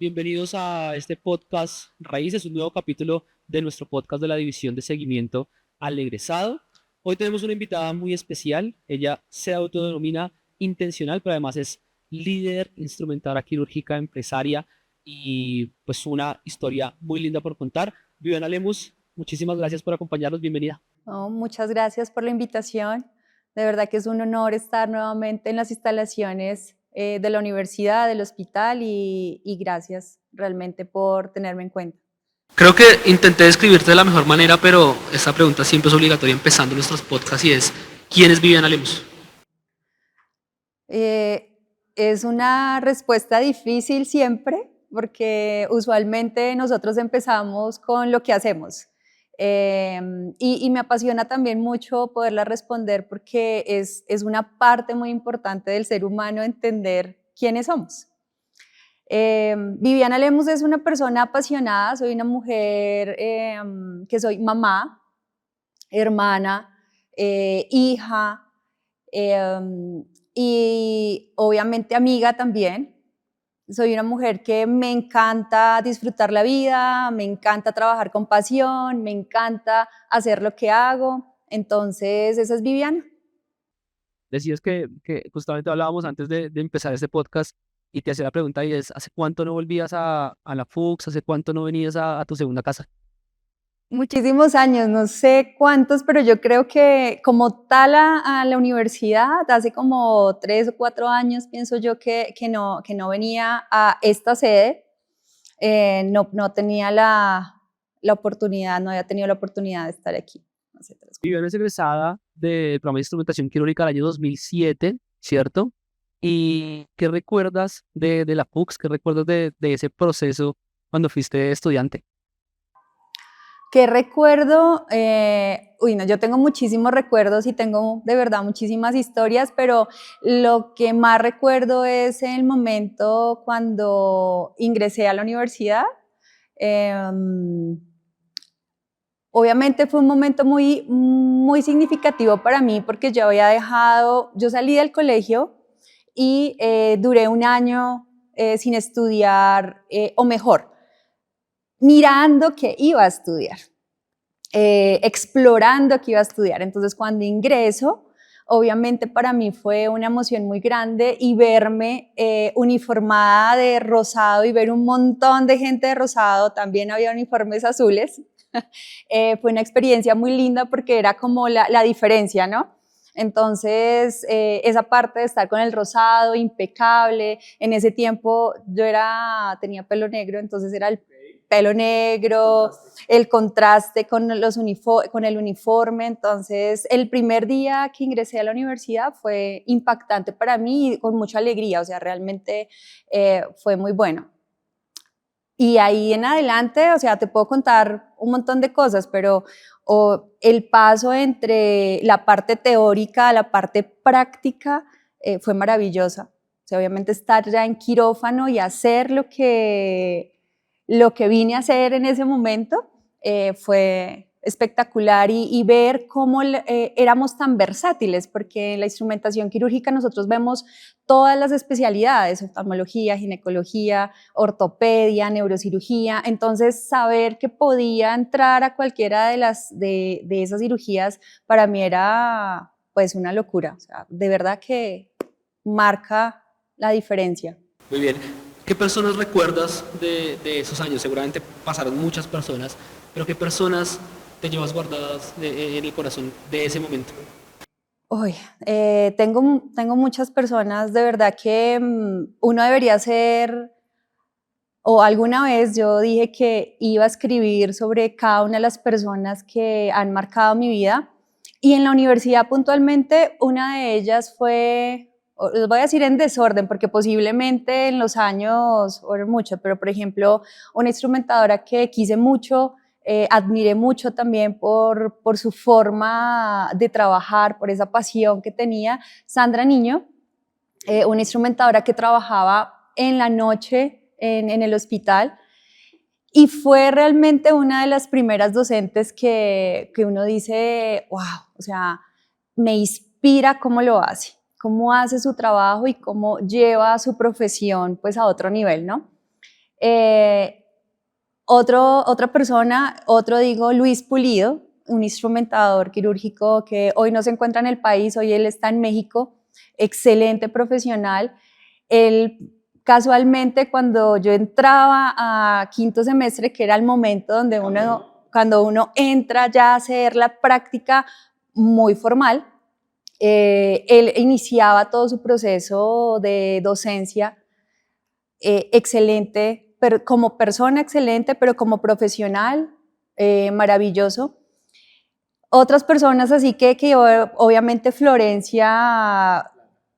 Bienvenidos a este podcast Raíces, un nuevo capítulo de nuestro podcast de la División de Seguimiento al Egresado. Hoy tenemos una invitada muy especial. Ella se autodenomina intencional, pero además es líder, instrumentadora quirúrgica, empresaria y pues una historia muy linda por contar. Viviana Lemus, muchísimas gracias por acompañarnos. Bienvenida. No, muchas gracias por la invitación. De verdad que es un honor estar nuevamente en las instalaciones de la universidad, del hospital y gracias realmente por tenerme en cuenta. Creo que intenté describirte de la mejor manera, pero esta pregunta siempre es obligatoria empezando nuestros podcasts y es, ¿quién es Viviana Lemus? Es una respuesta difícil siempre porque usualmente nosotros empezamos con lo que hacemos. Y me apasiona también mucho poderla responder porque es una parte muy importante del ser humano entender quiénes somos. Viviana Lemus es una persona apasionada, soy una mujer que soy mamá, hermana, hija y obviamente amiga también. Soy una mujer que me encanta disfrutar la vida, me encanta trabajar con pasión, me encanta hacer lo que hago. Entonces, esa es Viviana. Decías que justamente hablábamos antes de empezar este podcast y te hacía la pregunta y es, ¿hace cuánto no volvías a la FUX? ¿Hace cuánto no venías a tu segunda casa? Muchísimos años, no sé cuántos, pero yo creo que como tal a la universidad, hace como 3 o 4 años, pienso yo que no venía a esta sede, no tenía la oportunidad, no había tenido la oportunidad de estar aquí. Hace 3, 4. Viviana es egresada del programa de instrumentación quirúrgica del año 2007, ¿cierto? ¿Y qué recuerdas de la FUX? ¿Qué recuerdas de ese proceso cuando fuiste estudiante? ¿Qué recuerdo? No, yo tengo muchísimos recuerdos y tengo de verdad muchísimas historias, pero lo que más recuerdo es el momento cuando ingresé a la universidad. Em, Obviamente fue un momento muy significativo para mí porque yo salí del colegio y duré un año sin estudiar, o mejor, mirando que iba a estudiar. Explorando que iba a estudiar. Entonces, cuando ingreso, obviamente para mí fue una emoción muy grande y verme uniformada de rosado y ver un montón de gente de rosado, también había uniformes azules. Fue una experiencia muy linda porque era como la diferencia, ¿no? Entonces, esa parte de estar con el rosado, impecable, en ese tiempo tenía pelo negro, entonces era el pelo negro, el contraste con con el uniforme. Entonces, el primer día que ingresé a la universidad fue impactante para mí y con mucha alegría, o sea, realmente fue muy bueno. Y ahí en adelante, o sea, te puedo contar un montón de cosas, pero el paso entre la parte teórica a la parte práctica fue maravillosa. O sea, obviamente estar ya en quirófano y hacer lo que vine a hacer en ese momento fue espectacular y ver cómo éramos tan versátiles, porque en la instrumentación quirúrgica nosotros vemos todas las especialidades, oftalmología, ginecología, ortopedia, neurocirugía. Entonces, saber que podía entrar a cualquiera de esas cirugías para mí era pues una locura. O sea, de verdad que marca la diferencia. Muy bien. ¿Qué personas recuerdas de esos años? Seguramente pasaron muchas personas, pero ¿qué personas te llevas guardadas en el corazón de ese momento? Uy, tengo muchas personas, de verdad que uno debería ser, o alguna vez yo dije que iba a escribir sobre cada una de las personas que han marcado mi vida, y en la universidad puntualmente una de ellas fue, les voy a decir en desorden porque posiblemente en los años fueron mucho, pero por ejemplo una instrumentadora que quise mucho, admiré mucho también por su forma de trabajar, por esa pasión que tenía, Sandra Niño, una instrumentadora que trabajaba en la noche en el hospital y fue realmente una de las primeras docentes que uno dice, wow, o sea, me inspira cómo hace su trabajo y cómo lleva su profesión pues a otro nivel, ¿no? Otra persona, Luis Pulido, un instrumentador quirúrgico que hoy no se encuentra en el país, hoy él está en México, excelente profesional. Él casualmente cuando yo entraba a quinto semestre, que era el momento donde cuando uno entra ya a hacer la práctica muy formal, él iniciaba todo su proceso de docencia excelente, pero como persona excelente, pero como profesional maravilloso. Otras personas así que obviamente Florencia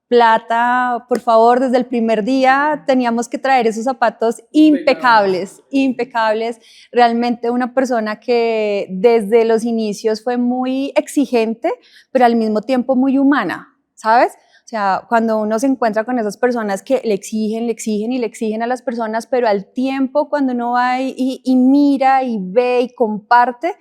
Plata, por favor, desde el primer día teníamos que traer esos zapatos impecables, impecables. Realmente una persona que desde los inicios fue muy exigente, pero al mismo tiempo muy humana, ¿sabes? O sea, cuando uno se encuentra con esas personas que le exigen y le exigen a las personas, pero al tiempo cuando uno va y mira y ve y comparte,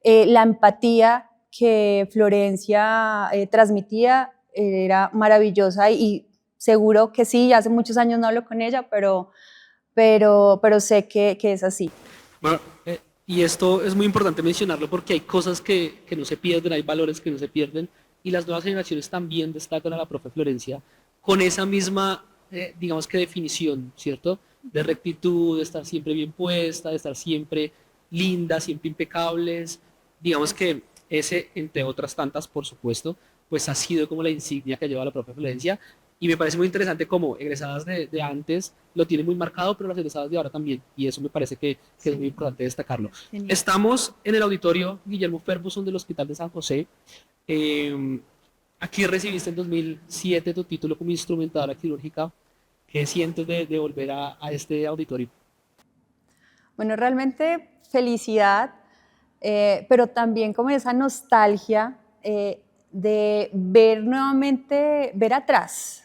la empatía que Florencia transmitía era maravillosa y seguro que sí, hace muchos años no hablo con ella, pero sé que es así. Bueno, y esto es muy importante mencionarlo porque hay cosas que no se pierden, hay valores que no se pierden y las nuevas generaciones también destacan a la profe Florencia con esa misma, digamos que definición, ¿cierto? De rectitud, de estar siempre bien puesta, de estar siempre linda, siempre impecables. Digamos que ese, entre otras tantas, por supuesto, pues ha sido como la insignia que lleva la profe Florencia. Y me parece muy interesante como egresadas de antes lo tienen muy marcado, pero las egresadas de ahora también. Y eso me parece que es muy importante destacarlo. Genial. Estamos en el auditorio Guillermo Ferguson del Hospital de San José. Aquí recibiste en 2007 tu título como instrumentadora quirúrgica. ¿Qué sientes de volver a este auditorio? Bueno, realmente felicidad, pero también como esa nostalgia de ver nuevamente, ver atrás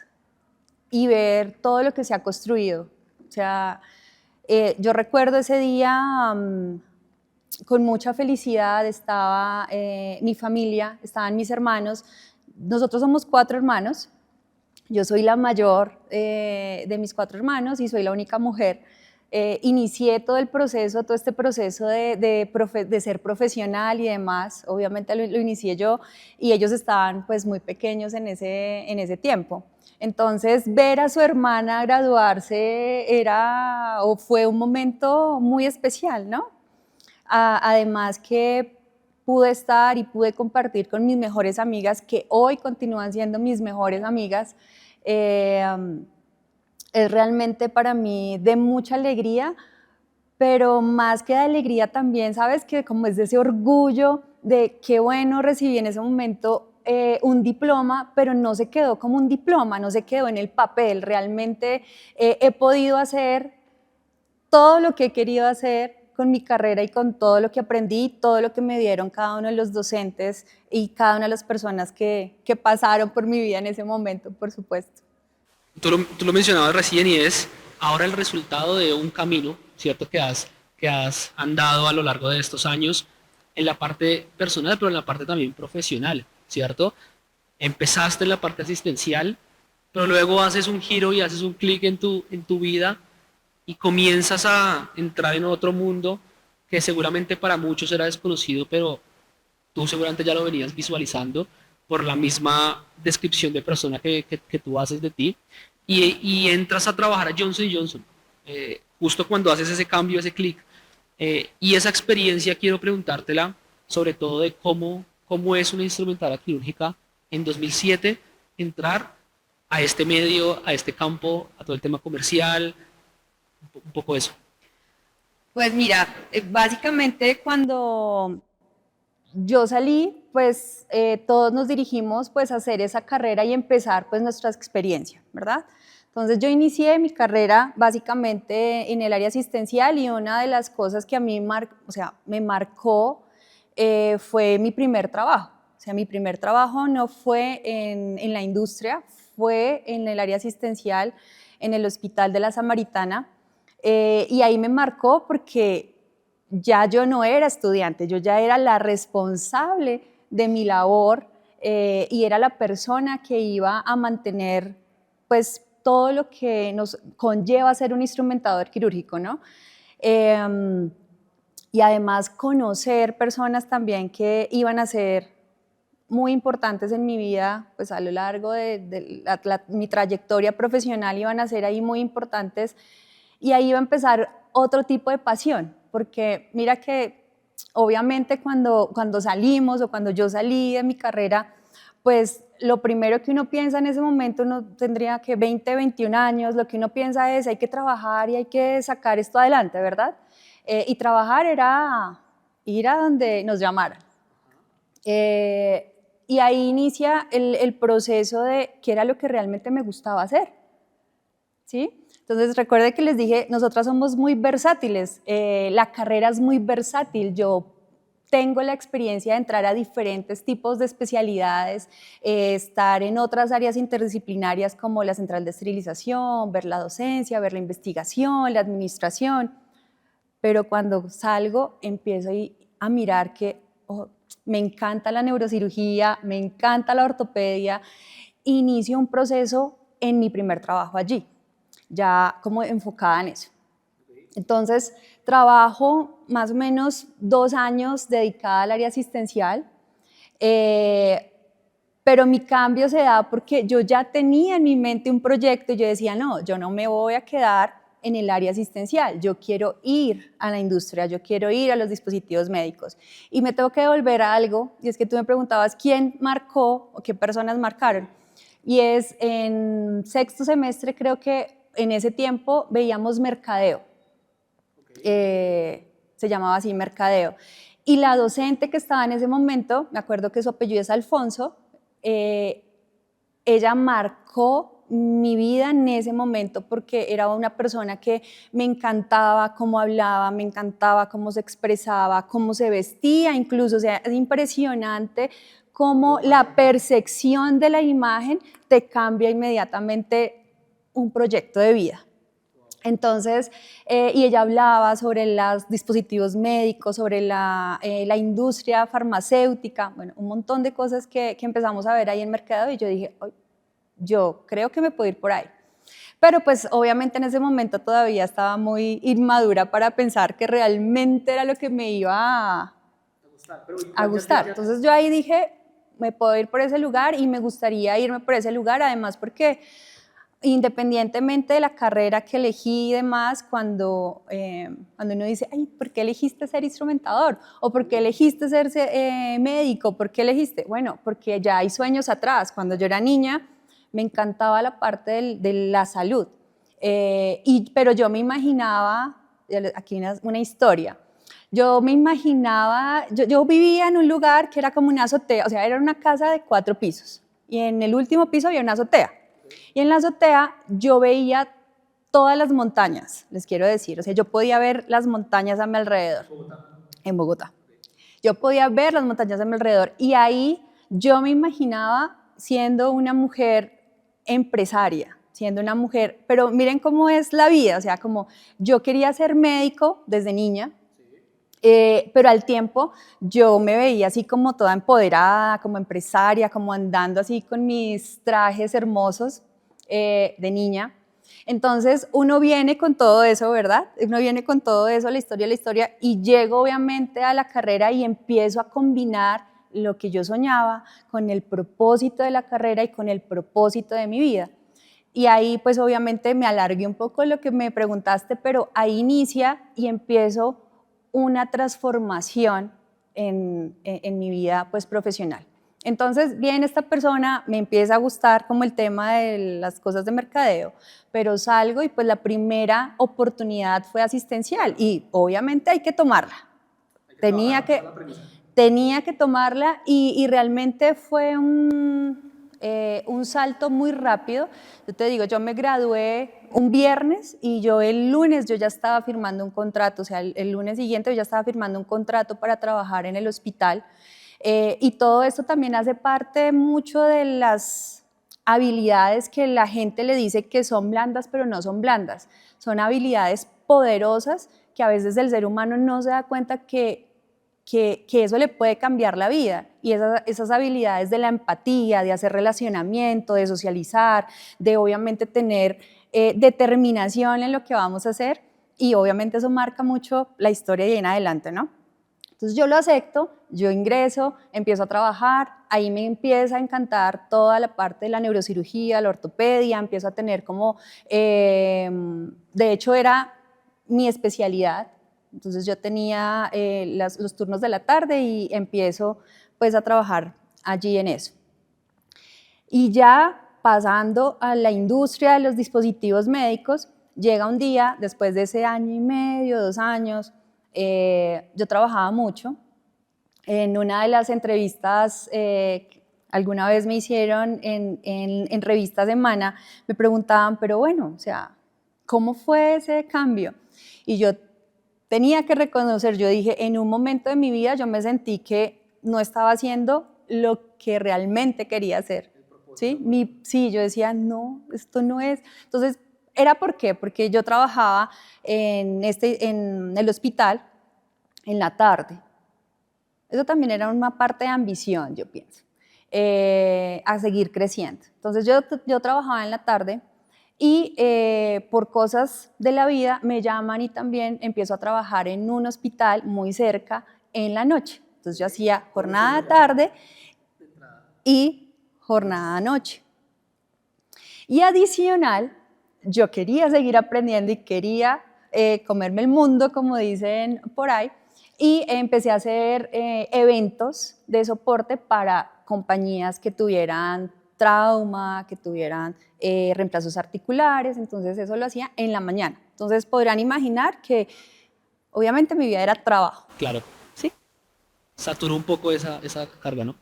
y ver todo lo que se ha construido. O sea, yo recuerdo ese día con mucha felicidad, estaba mi familia, estaban mis hermanos. Nosotros somos 4 hermanos. Yo soy la mayor de mis 4 hermanos y soy la única mujer. Inicié todo este proceso de ser profesional y demás, obviamente lo inicié yo y ellos estaban pues muy pequeños en ese tiempo. Entonces ver a su hermana graduarse fue un momento muy especial, ¿no? Además que pude estar y pude compartir con mis mejores amigas, que hoy continúan siendo mis mejores amigas, es realmente para mí de mucha alegría, pero más que de alegría también, ¿sabes? Que como es de ese orgullo de qué bueno recibí en ese momento un diploma, pero no se quedó como un diploma, no se quedó en el papel, realmente he podido hacer todo lo que he querido hacer con mi carrera y con todo lo que aprendí, todo lo que me dieron cada uno de los docentes y cada una de las personas que pasaron por mi vida en ese momento, por supuesto. Tú lo mencionabas recién y es ahora el resultado de un camino, ¿cierto? Que has andado a lo largo de estos años en la parte personal, pero en la parte también profesional, ¿cierto? Empezaste en la parte asistencial, pero luego haces un giro y haces un clic en tu vida y comienzas a entrar en otro mundo que seguramente para muchos era desconocido, pero tú seguramente ya lo venías visualizando por la misma descripción de persona que tú haces de ti, y entras a trabajar a Johnson Johnson, justo cuando haces ese cambio, ese clic. Y esa experiencia quiero preguntártela, sobre todo de cómo es una instrumentadora quirúrgica en 2007, entrar a este medio, a este campo, a todo el tema comercial, un poco eso. Pues mira, básicamente cuando yo salí, pues todos nos dirigimos pues a hacer esa carrera y empezar pues nuestra experiencia, ¿verdad? Entonces yo inicié mi carrera básicamente en el área asistencial y una de las cosas que a mí me marcó fue mi primer trabajo. O sea, mi primer trabajo no fue en la industria, fue en el área asistencial, en el Hospital de la Samaritana, y ahí me marcó porque ya yo no era estudiante, yo ya era la responsable de mi labor y era la persona que iba a mantener pues todo lo que nos conlleva ser un instrumentador quirúrgico, ¿no? Y además conocer personas también que iban a ser muy importantes en mi vida, pues a lo largo de mi trayectoria profesional iban a ser ahí muy importantes, y ahí iba a empezar otro tipo de pasión, porque mira que obviamente cuando salimos o cuando yo salí de mi carrera, pues lo primero que uno piensa en ese momento, uno tendría que 20, 21 años, lo que uno piensa es hay que trabajar y hay que sacar esto adelante, ¿verdad? Y trabajar era ir a donde nos llamaran. Y ahí inicia el proceso de qué era lo que realmente me gustaba hacer, ¿sí? Entonces, recuerde que les dije, nosotras somos muy versátiles, la carrera es muy versátil, yo tengo la experiencia de entrar a diferentes tipos de especialidades, estar en otras áreas interdisciplinarias como la central de esterilización, ver la docencia, ver la investigación, la administración, pero cuando salgo empiezo a mirar que me encanta la neurocirugía, me encanta la ortopedia, inicio un proceso en mi primer trabajo allí, ya como enfocada en eso. Entonces, trabajo más o menos 2 años dedicada al área asistencial, pero mi cambio se da porque yo ya tenía en mi mente un proyecto y yo decía, no, yo no me voy a quedar en el área asistencial, yo quiero ir a la industria, yo quiero ir a los dispositivos médicos. Y me tengo que devolver a algo, y es que tú me preguntabas quién marcó o qué personas marcaron. Y es en sexto semestre, creo que en ese tiempo veíamos mercadeo. Se llamaba así, mercadeo. Y la docente que estaba en ese momento, me acuerdo que su apellido es Alfonso, ella marcó mi vida en ese momento porque era una persona que me encantaba cómo hablaba, me encantaba cómo se expresaba, cómo se vestía incluso, o sea, es impresionante cómo la percepción de la imagen te cambia inmediatamente un proyecto de vida. Entonces, y ella hablaba sobre los dispositivos médicos, sobre la industria farmacéutica, bueno, un montón de cosas que empezamos a ver ahí en mercado, y yo dije, yo creo que me puedo ir por ahí. Pero pues obviamente en ese momento todavía estaba muy inmadura para pensar que realmente era lo que me iba a gustar. Entonces yo ahí dije, me puedo ir por ese lugar y me gustaría irme por ese lugar, además porque independientemente de la carrera que elegí y demás, cuando uno dice, ay, ¿por qué elegiste ser instrumentador? ¿O por qué elegiste ser médico? ¿Por qué elegiste? Bueno, porque ya hay sueños atrás. Cuando yo era niña, me encantaba la parte de la salud, pero yo me imaginaba, aquí una historia, yo me imaginaba, yo vivía en un lugar que era como una azotea, o sea, era una casa de 4 pisos, y en el último piso había una azotea, y en la azotea yo veía todas las montañas, les quiero decir, o sea, yo podía ver las montañas a mi alrededor, en Bogotá, yo podía ver las montañas a mi alrededor, y ahí yo me imaginaba siendo una mujer empresaria, siendo una mujer, pero miren cómo es la vida, o sea, como yo quería ser médico desde niña, pero al tiempo yo me veía así como toda empoderada, como empresaria, como andando así con mis trajes hermosos de niña. Entonces uno viene con todo eso, ¿verdad? Uno viene con todo eso, la historia, y llego obviamente a la carrera y empiezo a combinar lo que yo soñaba con el propósito de la carrera y con el propósito de mi vida. Y ahí pues obviamente me alargué un poco lo que me preguntaste, pero ahí inicia y empiezo una transformación en mi vida pues profesional. Entonces viene esta persona, me empieza a gustar como el tema de las cosas de mercadeo, pero salgo y pues la primera oportunidad fue asistencial y obviamente hay que tomarla. Tenía que tomarla y realmente fue un salto muy rápido. Yo te digo, yo me gradué un viernes y yo el lunes yo ya estaba firmando un contrato, o sea, el lunes siguiente yo ya estaba firmando un contrato para trabajar en el hospital, y todo esto también hace parte mucho de las habilidades que la gente le dice que son blandas, pero no son blandas, son habilidades poderosas que a veces el ser humano no se da cuenta que que eso le puede cambiar la vida. Y esas habilidades de la empatía, de hacer relacionamiento, de socializar, de obviamente tener determinación en lo que vamos a hacer, y obviamente eso marca mucho la historia y en adelante, ¿no? Entonces yo lo acepto, yo ingreso, empiezo a trabajar, ahí me empieza a encantar toda la parte de la neurocirugía, la ortopedia, empiezo a tener como, de hecho era mi especialidad, entonces yo tenía los turnos de la tarde y empiezo pues a trabajar allí en eso. Y ya pasando a la industria de los dispositivos médicos, llega un día, después de ese año y medio, 2 años, yo trabajaba mucho. En una de las entrevistas alguna vez me hicieron en Revista Semana, me preguntaban, pero bueno, o sea, ¿cómo fue ese cambio? Y yo tenía que reconocer, yo dije, en un momento de mi vida yo me sentí que no estaba haciendo lo que realmente quería hacer. Sí, yo decía, no, esto no es. Entonces, ¿era por qué? Porque yo trabajaba en el hospital en la tarde. Eso también era una parte de ambición, yo pienso, a seguir creciendo. Entonces, yo trabajaba en la tarde y por cosas de la vida me llaman y también empiezo a trabajar en un hospital muy cerca en la noche. Entonces, yo hacía jornada tarde y jornada noche. Y adicional, yo quería seguir aprendiendo y quería comerme el mundo, como dicen por ahí, y empecé a hacer eventos de soporte para compañías que tuvieran trauma, que tuvieran reemplazos articulares, entonces eso lo hacía en la mañana. Entonces podrán imaginar que obviamente mi vida era trabajo. Claro. ¿Sí? Saturó un poco esa carga, ¿no?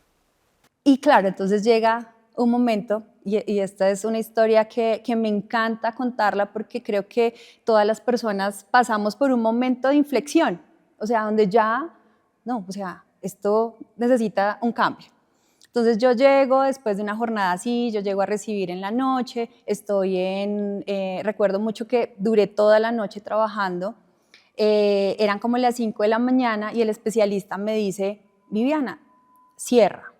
Y claro, entonces llega un momento, y esta es una historia que me encanta contarla porque creo que todas las personas pasamos por un momento de inflexión, o sea, donde ya, no, o sea, esto necesita un cambio. Entonces yo llego después de una jornada así, yo llego a recibir en la noche, recuerdo mucho que duré toda la noche trabajando, eran como las 5 de la mañana y el especialista me dice, Viviana, cierra.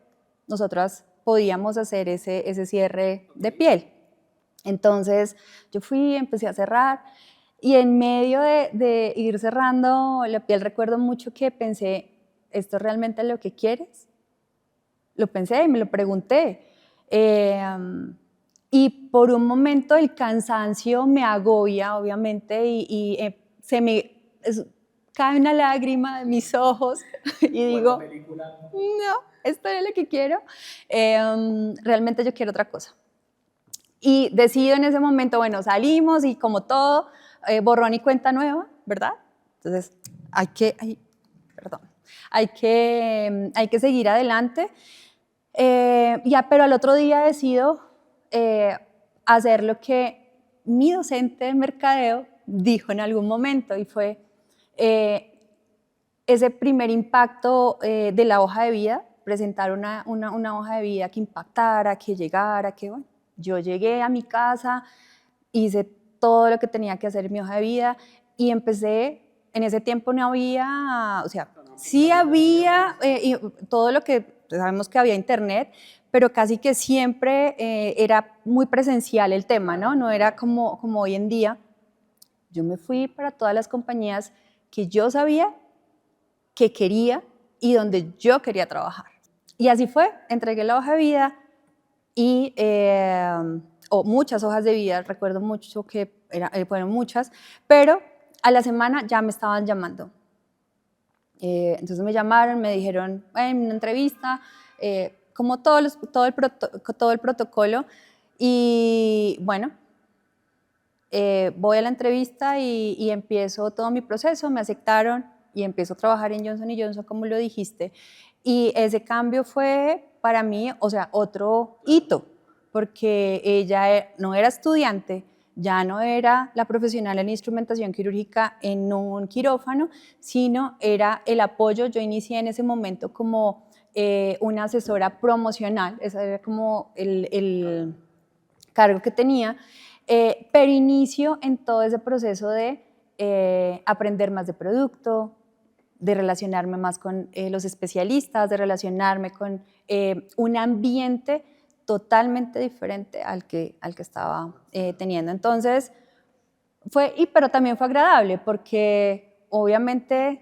Nosotras podíamos hacer ese cierre de piel. Entonces yo fui, empecé a cerrar y en medio de ir cerrando la piel recuerdo mucho que pensé, ¿esto es realmente lo que quieres? Lo pensé y me lo pregunté. Y por un momento el cansancio me agobia, obviamente, cae una lágrima de mis ojos y digo, no, esto es lo que quiero. Realmente yo quiero otra cosa. Y decido en ese momento, bueno, salimos y como todo, borrón y cuenta nueva, ¿verdad? Entonces, hay que seguir adelante. Pero al otro día decido hacer lo que mi docente de mercadeo dijo en algún momento y fue ese primer impacto de la hoja de vida, presentar una hoja de vida que impactara, que llegara, que bueno, yo llegué a mi casa, hice todo lo que tenía que hacer en mi hoja de vida y empecé, en ese tiempo no había, o sea, sí había todo lo que, sabemos que había internet, pero casi que siempre era muy presencial el tema, ¿no? No era como hoy en día. Yo me fui para todas las compañías que yo sabía que quería y donde yo quería trabajar. Y así fue, entregué la hoja de vida y, o muchas hojas de vida, recuerdo mucho que fueron muchas, pero a la semana ya me estaban llamando. Entonces me llamaron, me dijeron, en una entrevista, como todo el protocolo, y bueno, voy a la entrevista y empiezo todo mi proceso, me aceptaron y empiezo a trabajar en Johnson & Johnson, como lo dijiste, y ese cambio fue para mí, o sea, otro hito, porque ella no era estudiante, ya no era la profesional en instrumentación quirúrgica en un quirófano, sino era el apoyo. Yo inicié en ese momento como una asesora promocional, ese era como el cargo que tenía, pero inicio en todo ese proceso de aprender más de producto, de relacionarme más con los especialistas, de relacionarme con un ambiente totalmente diferente al que estaba teniendo. Entonces, pero también fue agradable porque obviamente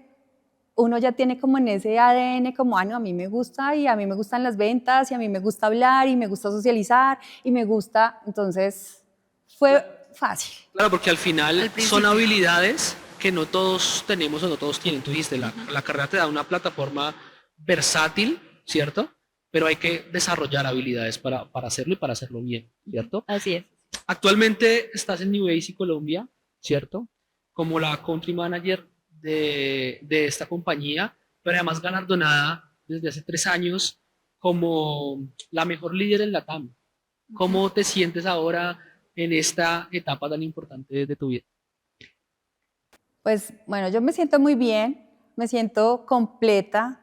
uno ya tiene como en ese ADN como, no, a mí me gusta y a mí me gustan las ventas y a mí me gusta hablar y me gusta socializar y me gusta, entonces fue fácil. Claro, porque al final son habilidades que no todos tenemos o no todos tienen. Tú dijiste, la carrera te da una plataforma versátil, ¿cierto? Pero hay que desarrollar habilidades para hacerlo y para hacerlo bien, ¿cierto? Así es. Actualmente estás en New Base Colombia, ¿cierto? Como la country manager de esta compañía, pero además galardonada desde hace 3 años como la mejor líder en la TAM. ¿Cómo te sientes ahora en esta etapa tan importante de tu vida? Pues bueno, yo me siento muy bien, me siento completa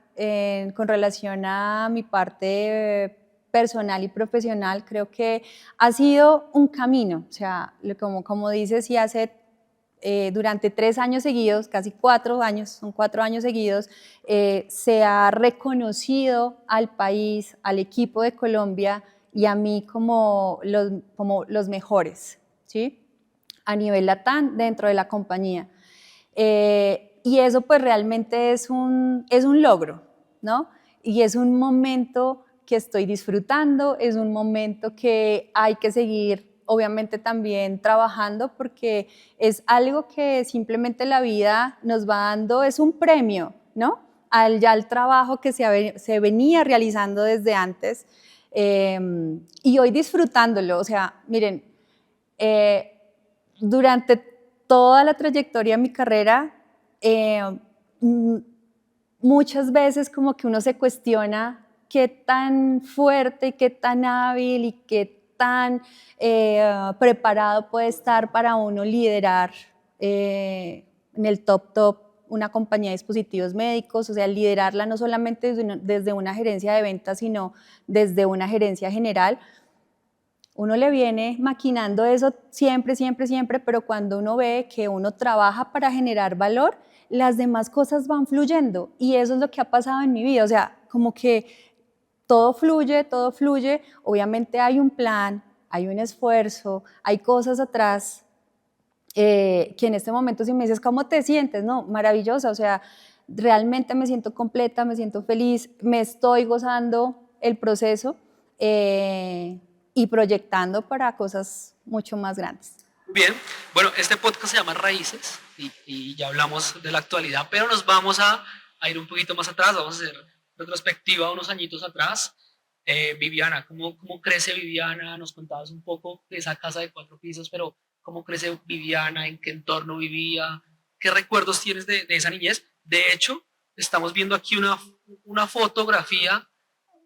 con relación a mi parte personal y profesional. Creo que ha sido un camino, o sea, como dices, y durante 3 años seguidos, casi 4 años, son 4 años seguidos, se ha reconocido al país, al equipo de Colombia y a mí como los mejores, ¿sí? A nivel LATAM dentro de la compañía. Y eso pues realmente es un logro, ¿no? Y es un momento que estoy disfrutando, es un momento que hay que seguir obviamente también trabajando porque es algo que simplemente la vida nos va dando, es un premio, ¿no? Al trabajo que se venía realizando desde antes y hoy disfrutándolo, o sea, miren, durante toda la trayectoria de mi carrera, muchas veces como que uno se cuestiona qué tan fuerte y qué tan hábil y qué tan preparado puede estar para uno liderar en el top una compañía de dispositivos médicos, o sea, liderarla no solamente desde una gerencia de ventas, sino desde una gerencia general. Uno le viene maquinando eso siempre, siempre, siempre, pero cuando uno ve que uno trabaja para generar valor, las demás cosas van fluyendo y eso es lo que ha pasado en mi vida, o sea, como que todo fluye, obviamente hay un plan, hay un esfuerzo, hay cosas atrás que en este momento si me dices, ¿cómo te sientes? No, maravillosa, o sea, realmente me siento completa, me siento feliz, me estoy gozando el proceso y proyectando para cosas mucho más grandes. Bien, bueno, este podcast se llama Raíces y ya hablamos de la actualidad, pero nos vamos a ir un poquito más atrás, vamos a hacer retrospectiva unos añitos atrás. Viviana, ¿cómo crece Viviana? Nos contabas un poco de esa casa de 4 pisos, pero ¿cómo crece Viviana? ¿En qué entorno vivía? ¿Qué recuerdos tienes de esa niñez? De hecho, estamos viendo aquí una fotografía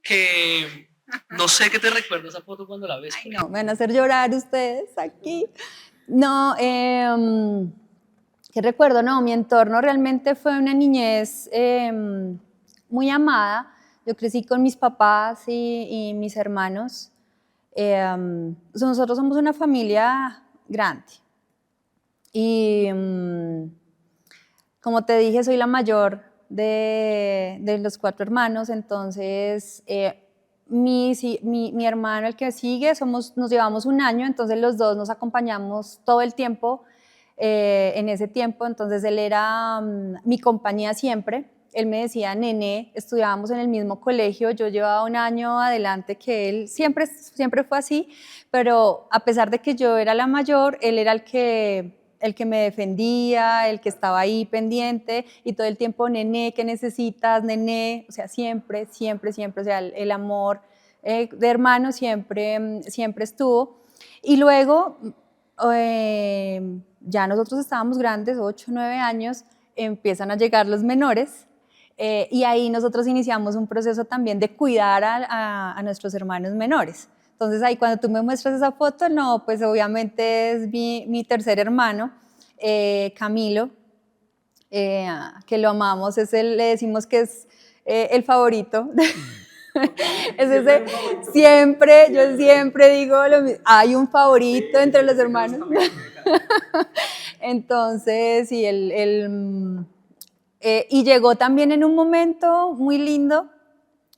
que no sé qué te recuerda esa foto cuando la ves. Ay, no, me van a hacer llorar ustedes aquí. No, ¿qué recuerdo? No, mi entorno realmente fue una niñez muy amada. Yo crecí con mis papás y mis hermanos. Nosotros somos una familia grande. Y como te dije, soy la mayor de los 4 hermanos, entonces mi hermano, el que sigue, nos llevamos 1 año, entonces los dos nos acompañamos todo el tiempo en ese tiempo, entonces él era mi compañía siempre. Él me decía, Nené, estudiábamos en el mismo colegio, yo llevaba 1 año adelante que él, siempre fue así, pero a pesar de que yo era la mayor, él era el que me defendía, el que estaba ahí pendiente y todo el tiempo, Nené, ¿qué necesitas? Nené, o sea, siempre, siempre, siempre, o sea, el amor de hermano siempre estuvo. Y luego, ya nosotros estábamos grandes, 8, 9 años, empiezan a llegar los menores y ahí nosotros iniciamos un proceso también de cuidar a nuestros hermanos menores. Entonces ahí cuando tú me muestras esa foto, no, pues obviamente es mi tercer hermano, Camilo, que lo amamos, le decimos que es el favorito. Es ese, yo siempre digo, hay un favorito entre los hermanos. Entonces, sí, Y llegó también en un momento muy lindo,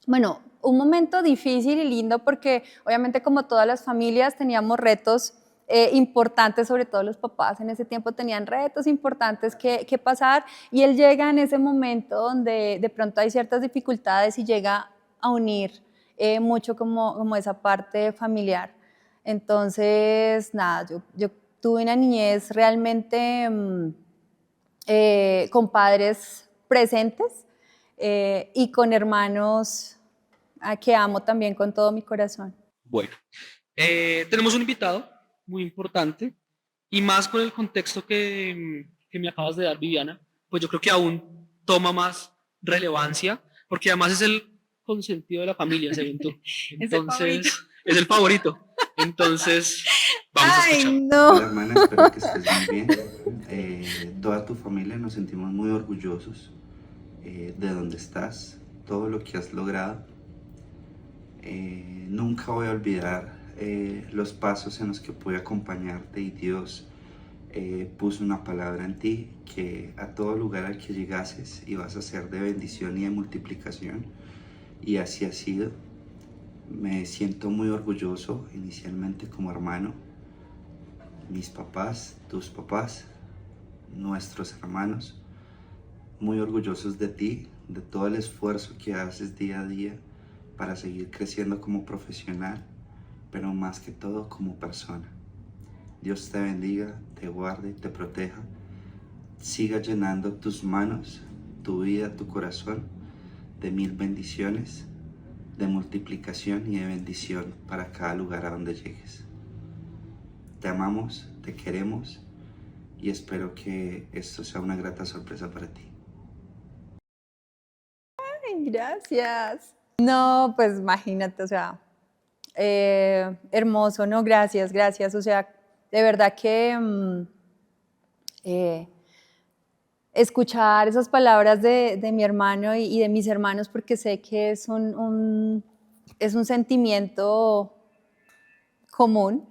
bueno, un momento difícil y lindo porque obviamente como todas las familias teníamos retos importantes, sobre todo los papás en ese tiempo tenían retos importantes que pasar, y él llega en ese momento donde de pronto hay ciertas dificultades y llega a unir mucho como esa parte familiar. Entonces, nada, yo tuve una niñez realmente con padres presentes y con hermanos que amo también con todo mi corazón. Bueno, tenemos un invitado muy importante y más con el contexto que me acabas de dar, Viviana, pues yo creo que aún toma más relevancia, porque además es el consentido de la familia, según tú. Entonces, es el favorito. Entonces, vamos a escuchar. No. Hola hermana, espero que estés muy bien. Toda tu familia nos sentimos muy orgullosos de dónde estás, todo lo que has logrado. Nunca voy a olvidar los pasos en los que pude acompañarte y Dios puso una palabra en ti que a todo lugar al que llegases ibas a ser de bendición y de multiplicación, y así ha sido. Me siento muy orgulloso inicialmente como hermano. Mis papás, tus papás, nuestros hermanos, muy orgullosos de ti, de todo el esfuerzo que haces día a día para seguir creciendo como profesional, pero más que todo como persona. Dios te bendiga, te guarde, te proteja, siga llenando tus manos, tu vida, tu corazón de mil bendiciones, de multiplicación y de bendición para cada lugar a donde llegues. Te amamos, te queremos y espero que esto sea una grata sorpresa para ti. Ay, gracias. No, pues imagínate, o sea, hermoso, no, gracias, gracias. O sea, de verdad que escuchar esas palabras de mi hermano y de mis hermanos, porque sé que es es un sentimiento común,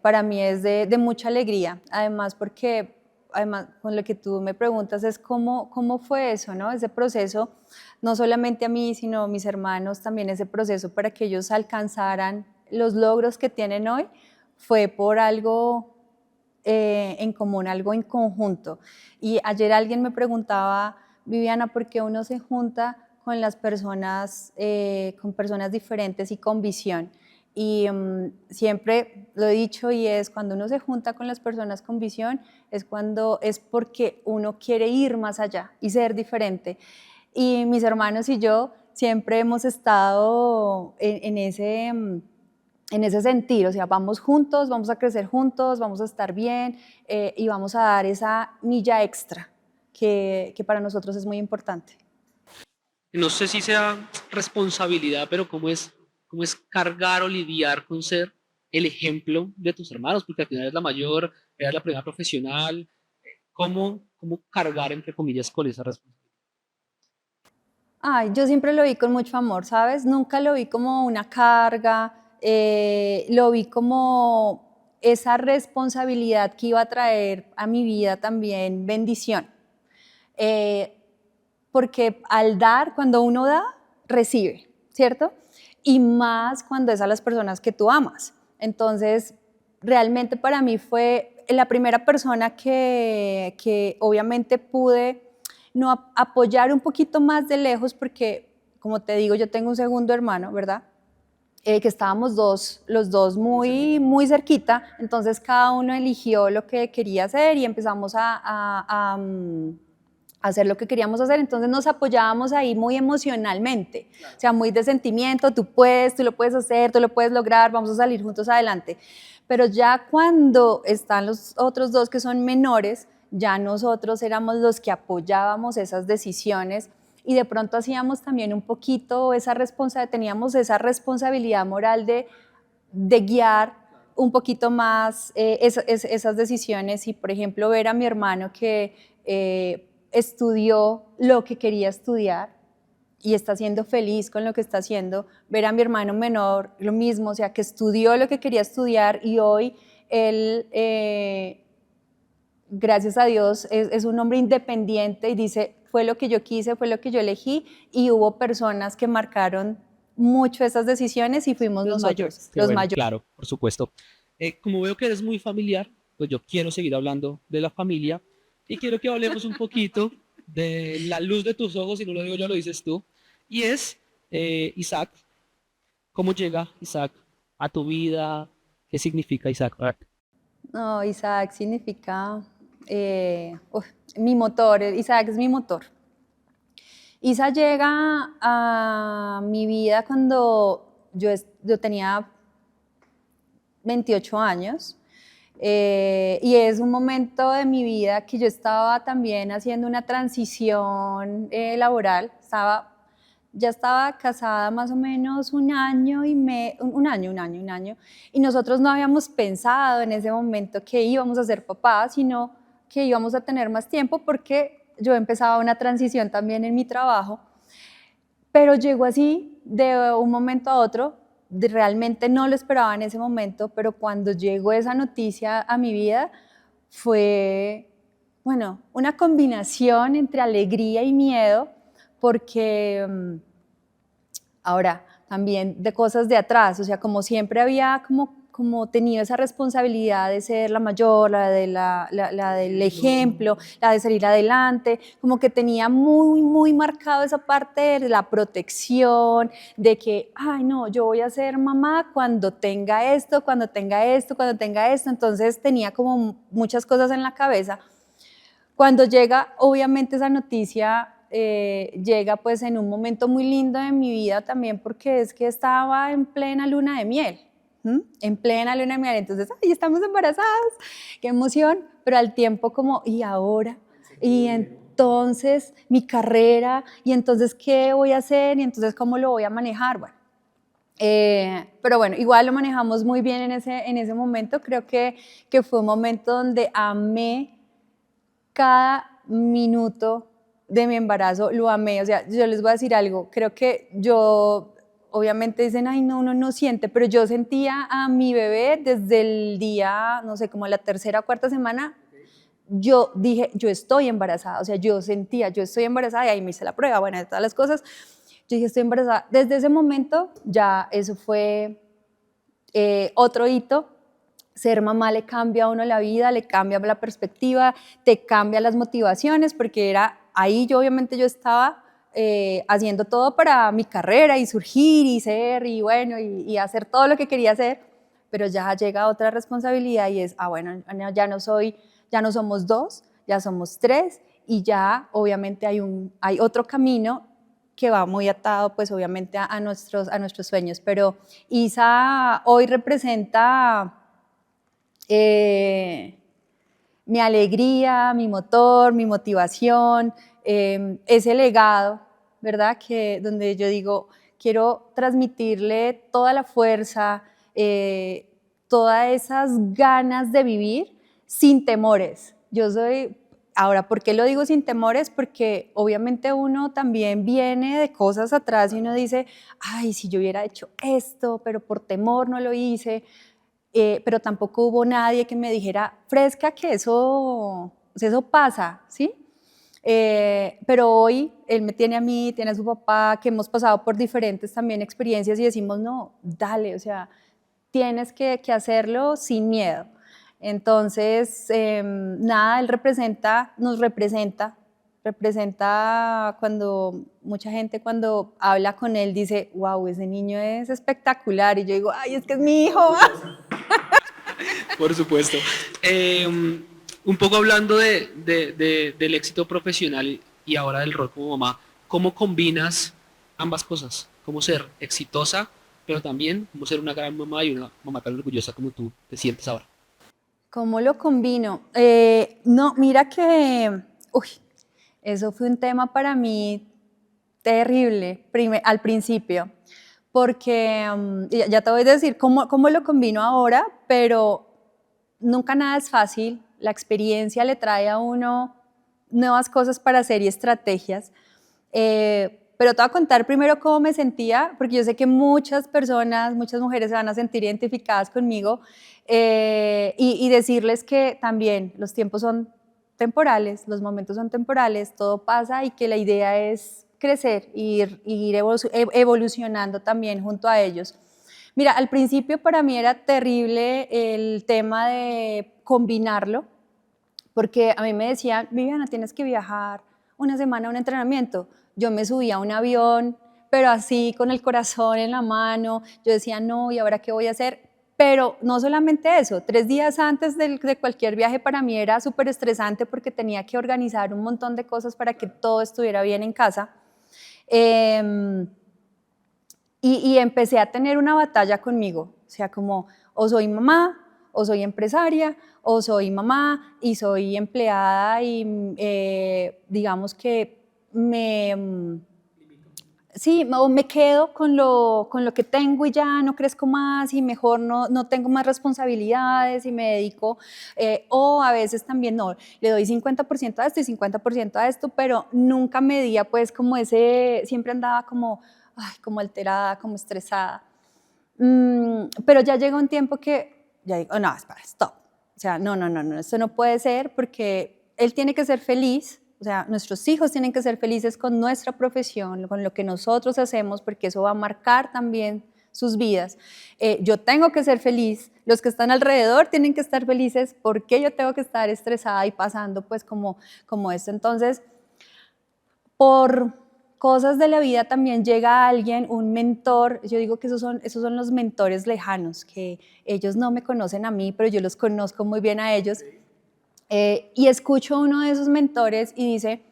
para mí es de mucha alegría. Además, porque además con lo que tú me preguntas es cómo fue eso, ¿no? Ese proceso, no solamente a mí, sino a mis hermanos, también ese proceso para que ellos alcanzaran los logros que tienen hoy, fue por algo en común, algo en conjunto. Y ayer alguien me preguntaba, Viviana, ¿por qué uno se junta con las personas, con personas diferentes y con visión? Y siempre lo he dicho, y es cuando uno se junta con las personas con visión, es porque uno quiere ir más allá y ser diferente. Y mis hermanos y yo siempre hemos estado en ese sentir, o sea, vamos juntos, vamos a crecer juntos, vamos a estar bien y vamos a dar esa milla extra que para nosotros es muy importante. No sé si sea responsabilidad, pero cómo es cargar o lidiar con ser el ejemplo de tus hermanos, porque al final eres la mayor, eres la primera profesional. ¿Cómo cargar, entre comillas, con esa responsabilidad? Ay, yo siempre lo vi con mucho amor, ¿sabes? Nunca lo vi como una carga, lo vi como esa responsabilidad que iba a traer a mi vida también bendición. Eh, porque al dar, cuando uno da, recibe, ¿cierto? Y más cuando es a las personas que tú amas. Entonces, realmente para mí fue la primera persona que obviamente pude no apoyar un poquito más de lejos, porque, como te digo, yo tengo un segundo hermano, ¿verdad? Que estábamos los dos muy cerquita, entonces cada uno eligió lo que quería hacer y empezamos a hacer lo que queríamos hacer, entonces nos apoyábamos ahí muy emocionalmente, claro. O sea, muy de sentimiento, tú lo puedes hacer, tú lo puedes lograr, vamos a salir juntos adelante. Pero ya cuando están los otros dos que son menores, ya nosotros éramos los que apoyábamos esas decisiones y de pronto hacíamos también un poquito teníamos esa responsabilidad moral de guiar un poquito más esas decisiones. Y por ejemplo ver a mi hermano que estudió lo que quería estudiar y está siendo feliz con lo que está haciendo, ver a mi hermano menor lo mismo, o sea, que estudió lo que quería estudiar y hoy él gracias a Dios, es un hombre independiente y dice, fue lo que yo quise, fue lo que yo elegí, y hubo personas que marcaron mucho esas decisiones y fuimos Los nosotros, mayores. Qué los bueno, mayores. claro, por supuesto. Como veo que eres muy familiar, pues yo quiero seguir hablando de la familia y quiero que hablemos un poquito de la luz de tus ojos, y no lo digo yo, lo dices tú, y es Isaac. ¿Cómo llega Isaac a tu vida? ¿Qué significa Isaac? No, Isaac significa mi motor, Isaac es mi motor. Isa llega a mi vida cuando yo tenía 28 años, y es un momento de mi vida que yo estaba también haciendo una transición laboral. Ya estaba casada más o menos un año, y nosotros no habíamos pensado en ese momento que íbamos a ser papás, sino que íbamos a tener más tiempo porque yo empezaba una transición también en mi trabajo, pero llegó así de un momento a otro. Realmente no lo esperaba en ese momento, pero cuando llegó esa noticia a mi vida fue, bueno, una combinación entre alegría y miedo, porque ahora también de cosas de atrás, o sea, como siempre había como tenido esa responsabilidad de ser la mayor, la del ejemplo, la de salir adelante, como que tenía muy, muy marcado esa parte de la protección, de que, ay no, yo voy a ser mamá cuando tenga esto, cuando tenga esto, cuando tenga esto, entonces tenía como muchas cosas en la cabeza. Cuando llega, obviamente, esa noticia, llega pues en un momento muy lindo de mi vida también, porque es que estaba en plena luna de miel, en plena luna de miel, entonces, ¡ay, estamos embarazadas! ¡Qué emoción! Pero al tiempo como, ¿y ahora? Y entonces, mi carrera, y entonces, ¿qué voy a hacer? Y entonces, ¿cómo lo voy a manejar? Bueno, pero bueno, igual lo manejamos muy bien en ese momento. Creo que fue un momento donde amé cada minuto de mi embarazo, lo amé. O sea, yo les voy a decir algo, creo que yo, obviamente dicen, ay no, uno no siente, pero yo sentía a mi bebé desde el día, no sé, como la tercera o cuarta semana. Yo dije, yo estoy embarazada, o sea, yo sentía, yo estoy embarazada, y ahí me hice la prueba, bueno, de todas las cosas, yo dije, estoy embarazada. Desde ese momento ya eso fue otro hito. Ser mamá le cambia a uno la vida, le cambia la perspectiva, te cambia las motivaciones, porque era ahí obviamente yo estaba haciendo todo para mi carrera y surgir y ser y bueno y hacer todo lo que quería hacer, pero ya llega otra responsabilidad y es, bueno, ya no somos dos, ya somos tres, y ya obviamente hay otro camino que va muy atado pues obviamente a nuestros sueños. Pero Isa hoy representa mi alegría, mi motor, mi motivación, ese legado, ¿verdad? Donde yo digo, quiero transmitirle toda la fuerza, todas esas ganas de vivir sin temores. Ahora, ¿por qué lo digo sin temores? Porque obviamente uno también viene de cosas atrás y uno dice, ay, si yo hubiera hecho esto, pero por temor no lo hice. Pero tampoco hubo nadie que me dijera, Fresca, que eso pasa, ¿sí? Pero hoy él me tiene a mí, tiene a su papá, que hemos pasado por diferentes también experiencias y decimos, no, dale, o sea, tienes que hacerlo sin miedo. Entonces, nada, él nos representa cuando mucha gente cuando habla con él dice, wow, ese niño es espectacular, y yo digo, ay, es que es mi hijo. Por supuesto. Un poco hablando del éxito profesional y ahora del rol como mamá, ¿cómo combinas ambas cosas? ¿Cómo ser exitosa, pero también cómo ser una gran mamá y una mamá tan orgullosa como tú te sientes ahora? ¿Cómo lo combino? No, mira que eso fue un tema para mí terrible al principio, porque ya te voy a decir cómo lo combino ahora, pero nunca nada es fácil. La experiencia le trae a uno nuevas cosas para hacer y estrategias. Pero te voy a contar primero cómo me sentía, porque yo sé que muchas personas, muchas mujeres se van a sentir identificadas conmigo, y decirles que también los tiempos son temporales, los momentos son temporales, todo pasa y que la idea es crecer, ir evolucionando también junto a ellos. Mira, al principio para mí era terrible el tema de combinarlo, porque a mí me decían, Viviana, tienes que viajar una semana a un entrenamiento. Yo me subía a un avión, pero así con el corazón en la mano, yo decía, no, ¿y ahora qué voy a hacer? Pero no solamente eso, 3 días antes de cualquier viaje para mí era súper estresante porque tenía que organizar un montón de cosas para que todo estuviera bien en casa. Y empecé a tener una batalla conmigo, o sea, como o soy mamá, o soy empresaria, o soy mamá y soy empleada y digamos que sí, o me quedo con lo que tengo y ya no crezco más y mejor no tengo más responsabilidades y me dedico, o a veces también no, le doy 50% a esto y 50% a esto, pero nunca medía pues como siempre andaba como, ay, como alterada, como estresada. Pero ya llega un tiempo que ya digo, no, espera, stop. O sea, no, esto no puede ser porque él tiene que ser feliz, o sea, nuestros hijos tienen que ser felices con nuestra profesión, con lo que nosotros hacemos, porque eso va a marcar también sus vidas. Yo tengo que ser feliz, los que están alrededor tienen que estar felices, porque yo tengo que estar estresada y pasando pues como esto. Entonces, por cosas de la vida también llega alguien, un mentor, yo digo que esos son los mentores lejanos, que ellos no me conocen a mí, pero yo los conozco muy bien a ellos. Y escucho a uno de esos mentores y dice,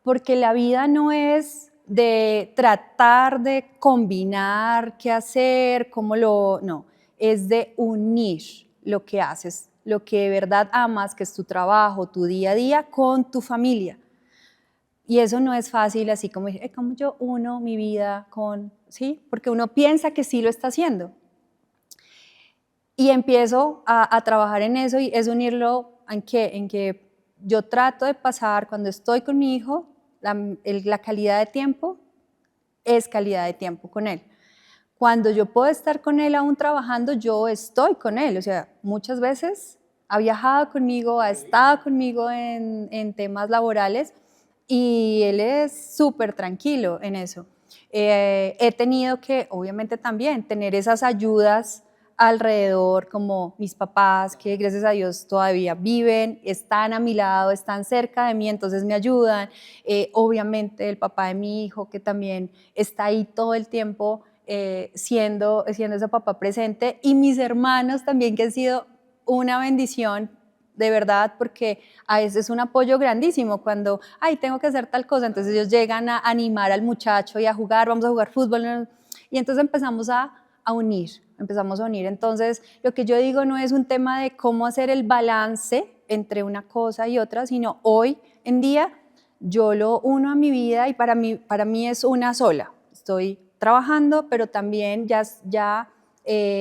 porque la vida no es de tratar de combinar qué hacer, no, es de unir lo que haces, lo que de verdad amas, que es tu trabajo, tu día a día, con tu familia. Y eso no es fácil, así como yo uno mi vida con, ¿sí? Porque uno piensa que sí lo está haciendo. Y empiezo a trabajar en eso y es unirlo en que yo trato de pasar, cuando estoy con mi hijo, la calidad de tiempo es calidad de tiempo con él. Cuando yo puedo estar con él aún trabajando, yo estoy con él. O sea, muchas veces ha viajado conmigo, ha estado conmigo en temas laborales y él es súper tranquilo en eso. He tenido que, obviamente también, tener esas ayudas alrededor, como mis papás, que gracias a Dios todavía viven, están a mi lado, están cerca de mí, entonces me ayudan. Obviamente el papá de mi hijo, que también está ahí todo el tiempo, siendo ese papá presente, y mis hermanos también, que han sido una bendición, de verdad, porque a veces es un apoyo grandísimo cuando, ay, tengo que hacer tal cosa, entonces ellos llegan a animar al muchacho y a jugar, vamos a jugar fútbol, y entonces empezamos a unir. Entonces, lo que yo digo no es un tema de cómo hacer el balance entre una cosa y otra, sino hoy en día yo lo uno a mi vida y para mí es una sola. Estoy trabajando, pero también ya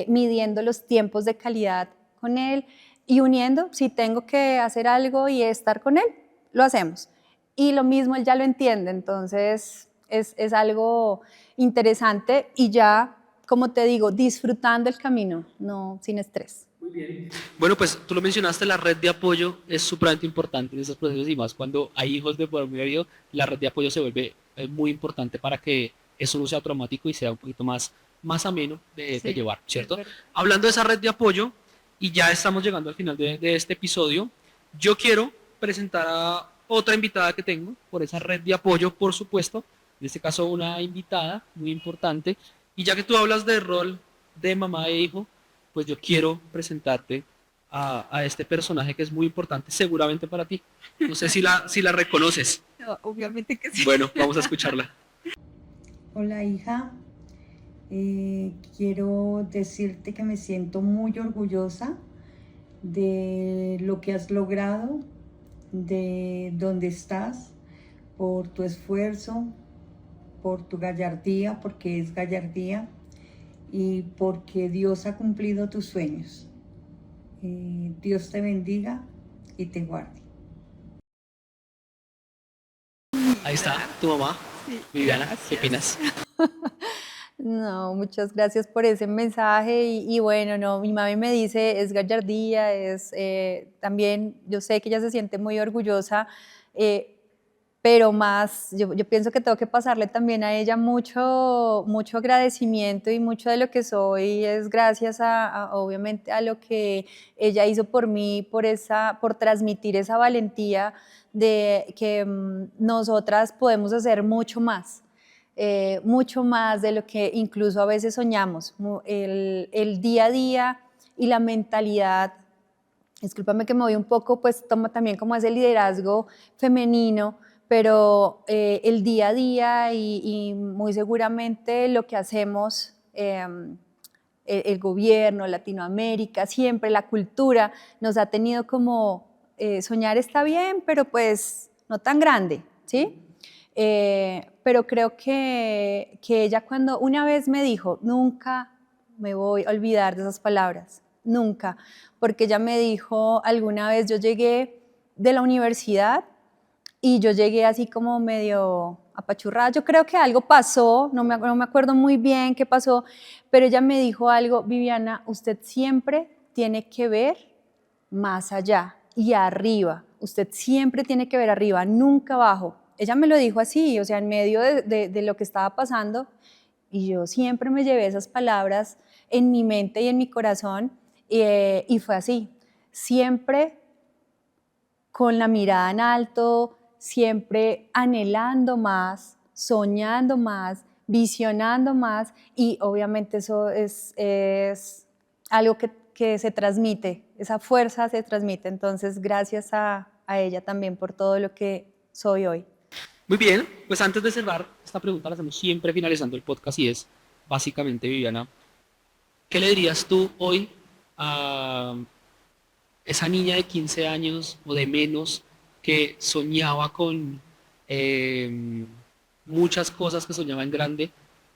midiendo los tiempos de calidad con él y uniendo, si tengo que hacer algo y estar con él, lo hacemos. Y lo mismo, él ya lo entiende, entonces es algo interesante y ya, como te digo, disfrutando el camino, no sin estrés. Muy bien. Bueno, pues tú lo mencionaste, la red de apoyo es supremamente importante en estos procesos y más cuando hay hijos de por medio, la red de apoyo se vuelve muy importante para que eso no sea traumático y sea un poquito más ameno de llevar, ¿cierto? Hablando de esa red de apoyo, y ya estamos llegando al final de este episodio, yo quiero presentar a otra invitada que tengo por esa red de apoyo, por supuesto, en este caso una invitada muy importante, y ya que tú hablas del rol de mamá e hijo, pues yo quiero presentarte a este personaje que es muy importante seguramente para ti. No sé si la reconoces. No, obviamente que sí. Bueno, vamos a escucharla. Hola, hija. Quiero decirte que me siento muy orgullosa de lo que has logrado, de dónde estás, por tu esfuerzo, por tu gallardía, porque es gallardía, y porque Dios ha cumplido tus sueños. Dios te bendiga y te guarde. Ahí está tu mamá, Viviana, ¿qué opinas? No, muchas gracias por ese mensaje y bueno, no, mi mami me dice, es gallardía, también, yo sé que ella se siente muy orgullosa, eh, pero más, yo pienso que tengo que pasarle también a ella mucho agradecimiento y mucho de lo que soy es gracias obviamente a lo que ella hizo por mí, por transmitir esa valentía de que nosotras podemos hacer mucho más de lo que incluso a veces soñamos. El día a día y la mentalidad, discúlpame que me voy un poco, pues toma también como ese liderazgo femenino, pero el día a día y muy seguramente lo que hacemos, el gobierno, Latinoamérica, siempre la cultura nos ha tenido como soñar está bien, pero pues no tan grande, ¿sí? Pero creo que ella cuando una vez me dijo, nunca me voy a olvidar de esas palabras, nunca, porque ella me dijo alguna vez, yo llegué de la universidad y yo llegué así como medio apachurrada, yo creo que algo pasó, no me acuerdo muy bien qué pasó, pero ella me dijo algo, Viviana, usted siempre tiene que ver más allá y arriba, usted siempre tiene que ver arriba, nunca abajo. Ella me lo dijo así, o sea, en medio de lo que estaba pasando, y yo siempre me llevé esas palabras en mi mente y en mi corazón, y fue así, siempre con la mirada en alto, siempre anhelando más, soñando más, visionando más, y obviamente eso es algo que se transmite, esa fuerza se transmite, entonces gracias a ella también por todo lo que soy hoy. Muy bien, pues antes de cerrar, esta pregunta la hacemos siempre finalizando el podcast y es, básicamente, Viviana, ¿qué le dirías tú hoy a esa niña de 15 años o de menos que soñaba con muchas cosas, que soñaba en grande?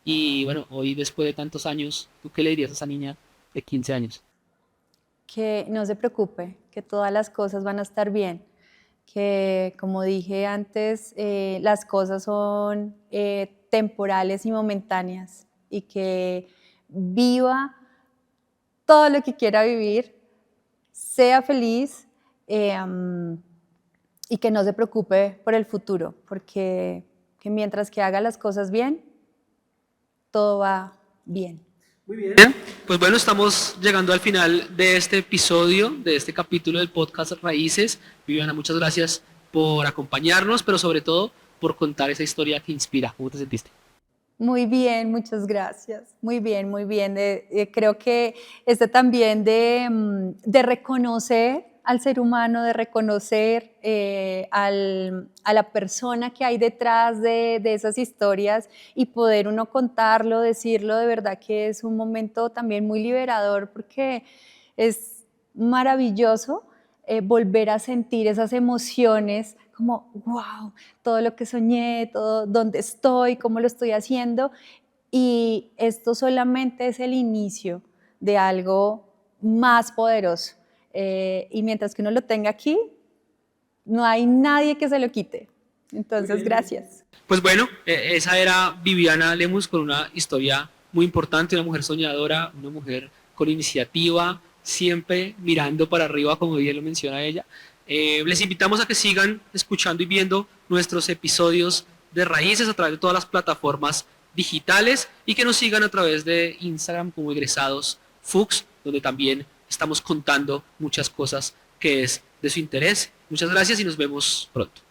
Y bueno, hoy después de tantos años, ¿tú qué le dirías a esa niña de 15 años? Que no se preocupe, que todas las cosas van a estar bien, que como dije antes, las cosas son temporales y momentáneas y que viva todo lo que quiera vivir, sea feliz y que no se preocupe por el futuro, porque que mientras que haga las cosas bien, todo va bien. Muy bien. Pues bueno, estamos llegando al final de este episodio, de este capítulo del podcast Raíces. Viviana, muchas gracias por acompañarnos, pero sobre todo por contar esa historia que inspira. ¿Cómo te sentiste? Muy bien, muchas gracias. Muy bien, muy bien. Creo que también de reconocer al ser humano, de reconocer a la persona que hay detrás de esas historias y poder uno contarlo, decirlo, de verdad que es un momento también muy liberador porque es maravilloso volver a sentir esas emociones como, wow, todo lo que soñé, todo dónde estoy, cómo lo estoy haciendo. Y esto solamente es el inicio de algo más poderoso. Y mientras que uno lo tenga aquí, no hay nadie que se lo quite. Entonces, gracias. Pues bueno, esa era Viviana Lemus con una historia muy importante, una mujer soñadora, una mujer con iniciativa, siempre mirando para arriba, como bien lo menciona ella. Les invitamos a que sigan escuchando y viendo nuestros episodios de Raíces a través de todas las plataformas digitales y que nos sigan a través de Instagram como Egresados Fuchs, donde también estamos contando muchas cosas que es de su interés. Muchas gracias y nos vemos pronto.